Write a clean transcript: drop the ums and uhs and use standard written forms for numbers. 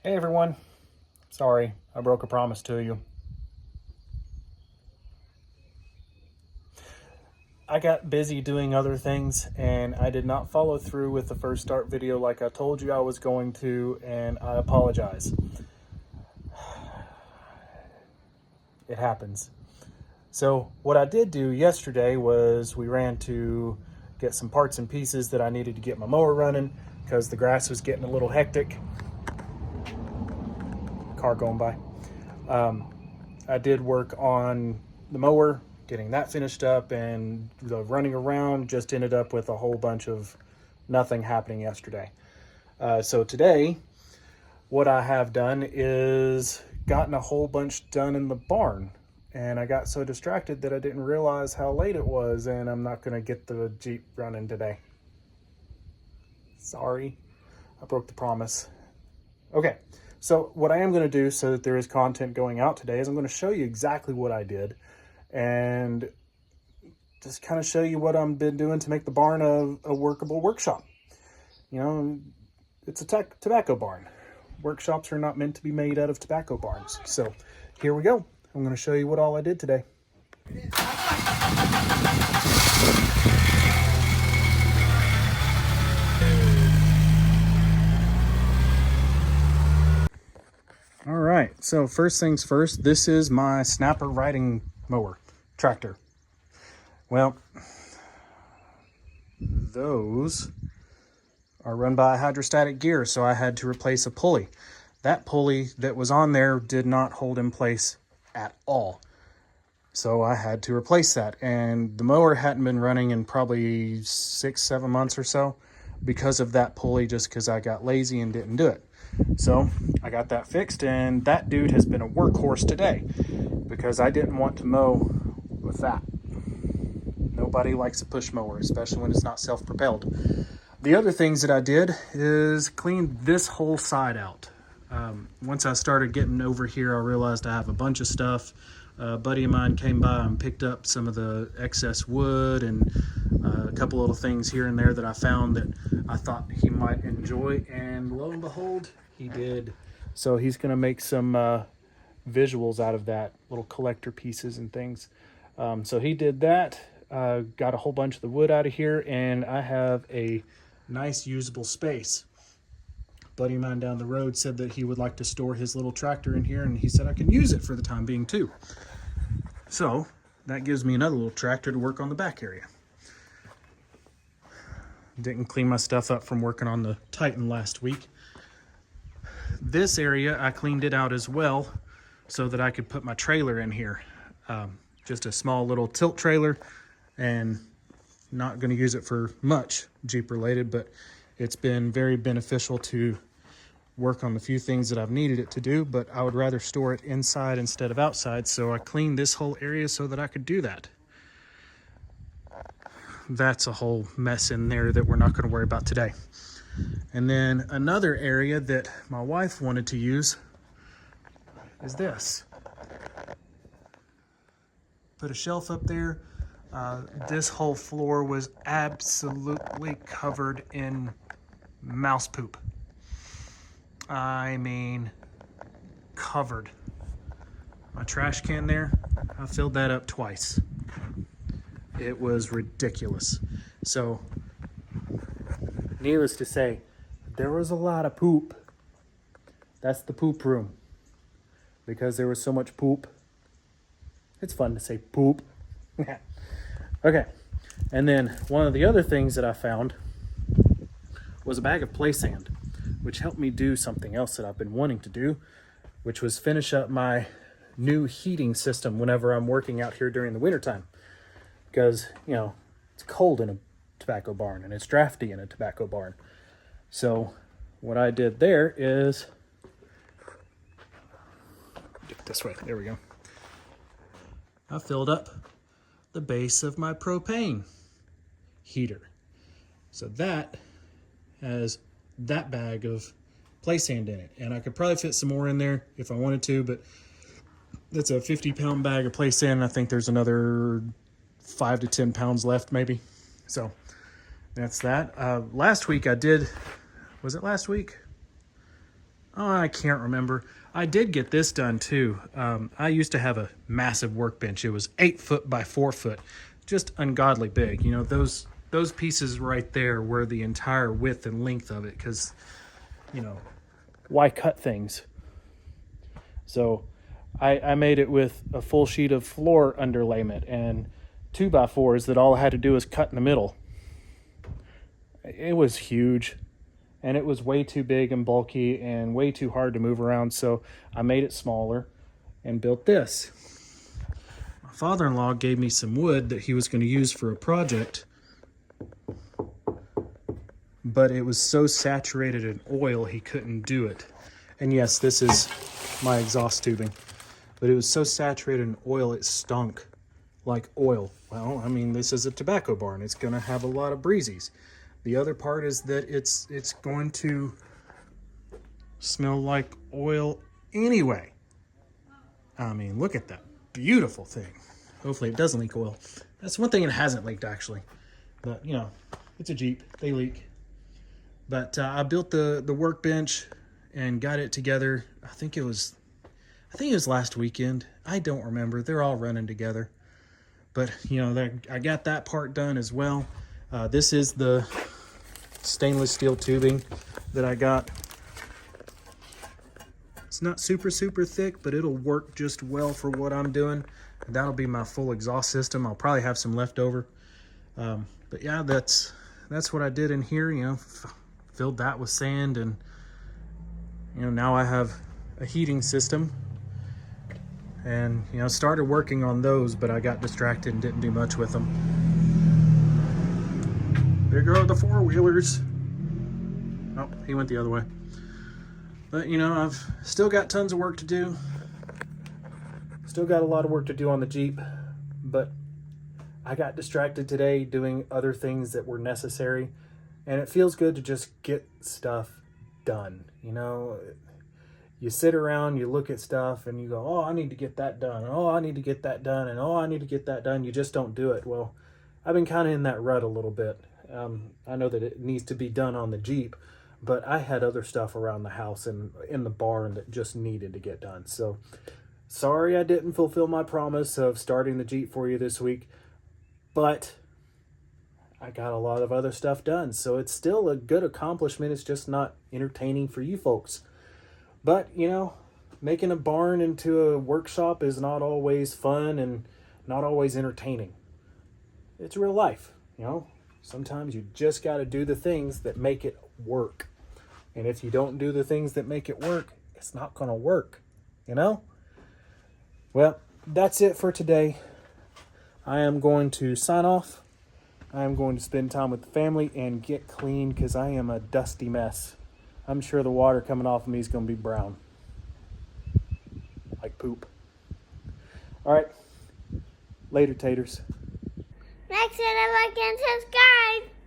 Hey everyone, sorry I broke a promise to you. I got busy doing other things and I did not follow through with the first start video like I told you I was going to, and I apologize. It happens. So what I did do yesterday was we ran to get some parts and pieces that I needed to get my mower running because the grass was getting a little hectic. Car going by. I did work on the mower, getting that finished up, and the running around just ended up with a whole bunch of nothing happening yesterday. So today, what I have done is gotten a whole bunch done in the barn, and I got so distracted that I didn't realize how late it was, and I'm not going to get the Jeep running today. Sorry, I broke the promise. Okay. So what I am going to do so that there is content going out today is I'm going to show you exactly what I did and just kind of show you what I've been doing to make the barn a workable workshop. You know, it's a tobacco barn. Workshops are not meant to be made out of tobacco barns. So here we go. I'm going to show you what all I did today. All right, so first things first, this is my Snapper riding mower tractor. Well, those are run by a hydrostatic gear, so I had to replace a pulley. That pulley that was on there did not hold in place at all. So I had to replace that, and the mower hadn't been running in probably 6-7 months or so because of that pulley, just because I got lazy and didn't do it. So I got that fixed, and that dude has been a workhorse today because I didn't want to mow with that. Nobody likes a push mower, especially when it's not self-propelled. The other things that I did is clean this whole side out. Once I started getting over here, I realized I have a bunch of stuff. A buddy of mine came by and picked up some of the excess wood and a couple little things here and there that I found that I thought he might enjoy, and lo and behold, he did. So he's going to make some visuals out of that, little collector pieces and things. So he did that, got a whole bunch of the wood out of here, and I have a nice usable space. A buddy of mine down the road said that he would like to store his little tractor in here, and he said I can use it for the time being too. So that gives me another little tractor to work on the back area. Didn't clean my stuff up from working on the Titan last week. This area, I cleaned it out as well so that I could put my trailer in here. Just a small little tilt trailer, and not going to use it for much Jeep related, but it's been very beneficial to work on the few things that I've needed it to do, but I would rather store it inside instead of outside, so I cleaned this whole area so that I could do that. That's a whole mess in there that we're not going to worry about today. And then another area that my wife wanted to use is this. Put a shelf up there. This whole floor was absolutely covered in mouse poop. I mean, covered. My trash can there, I filled that up twice. It was ridiculous. So, needless to say, there was a lot of poop. That's the poop room. Because there was so much poop. It's fun to say poop. Okay. And then one of the other things that I found was a bag of play sand, which helped me do something else that I've been wanting to do, which was finish up my new heating system whenever I'm working out here during the wintertime. Because, you know, it's cold in a tobacco barn and it's drafty in a tobacco barn. So what I did there is, get this way, there we go. I filled up the base of my propane heater. So that has that bag of play sand in it, and I could probably fit some more in there if I wanted to, but that's a 50-pound bag of play sand. I think there's another 5 to 10 pounds left maybe. So that's that. Last week I did, was it last week? Oh, I can't remember. I did get this done too. I used to have a massive workbench. It was 8 foot by 4 foot, just ungodly big. You know, those pieces right there were the entire width and length of it because, you know, why cut things? So I made it with a full sheet of floor underlayment and 2 by 4s that all I had to do was cut in the middle. It was huge. And it was way too big and bulky and way too hard to move around, so I made it smaller and built this. My father-in-law gave me some wood that he was going to use for a project, but it was so saturated in oil he couldn't do it. And yes, this is my exhaust tubing, but it was so saturated in oil it stunk like oil. Well, I mean, this is a tobacco barn. It's going to have a lot of breezies. The other part is that it's going to smell like oil anyway. I mean, look at that beautiful thing. Hopefully it doesn't leak oil. That's one thing it hasn't leaked, actually. But, you know, it's a Jeep. They leak. But I built the workbench and got it together. I think it was last weekend. I don't remember. They're all running together. But, you know, I got that part done as well. This is the stainless steel tubing that I got. It's not super thick, but it'll work just well for what I'm doing. And that'll be my full exhaust system. I'll probably have some left over. But yeah, that's what I did in here. You know, filled that with sand, and you know, now I have a heating system. And you know, started working on those, but I got distracted and didn't do much with them. There go the four-wheelers. Oh, he went the other way. But, you know, I've still got tons of work to do. Still got a lot of work to do on the Jeep. But I got distracted today doing other things that were necessary. And it feels good to just get stuff done. You know, you sit around, you look at stuff, and you go, oh, I need to get that done. And, oh, I need to get that done. And, oh, I need to get that done. You just don't do it. Well, I've been kind of in that rut a little bit. I know that it needs to be done on the Jeep, but I had other stuff around the house and in the barn that just needed to get done. So sorry I didn't fulfill my promise of starting the Jeep for you this week, but I got a lot of other stuff done. So it's still a good accomplishment. It's just not entertaining for you folks. But, you know, making a barn into a workshop is not always fun and not always entertaining. It's real life, you know. Sometimes you just got to do the things that make it work. And if you don't do the things that make it work, it's not going to work, you know? Well, that's it for today. I am going to sign off. I am going to spend time with the family and get clean because I am a dusty mess. I'm sure the water coming off of me is going to be brown. Like poop. All right. Later, taters. Make sure to like and subscribe.